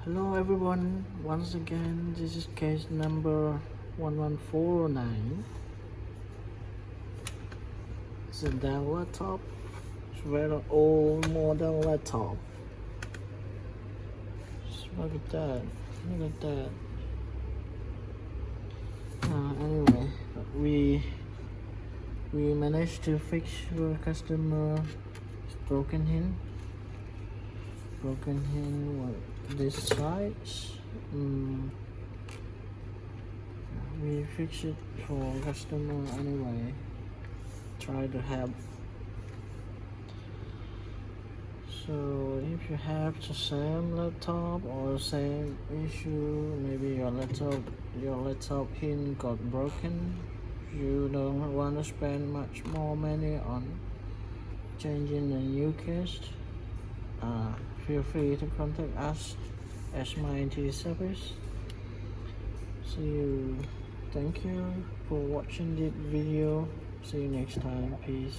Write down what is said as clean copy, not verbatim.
Hello everyone, once again this is case number 1149. It's a Dell laptop. It's a very old model laptop. Just look at that, look at that. Anyway, we managed to fix your customer broken hinge this size. We fix it for customer anyway. Try to help. So if you have the same laptop or same issue, maybe your laptop hinge got broken, you don't want to spend much more money on changing a new case, feel free to contact us as my IT service. See you. Thank you for watching this video. See you next time. Peace.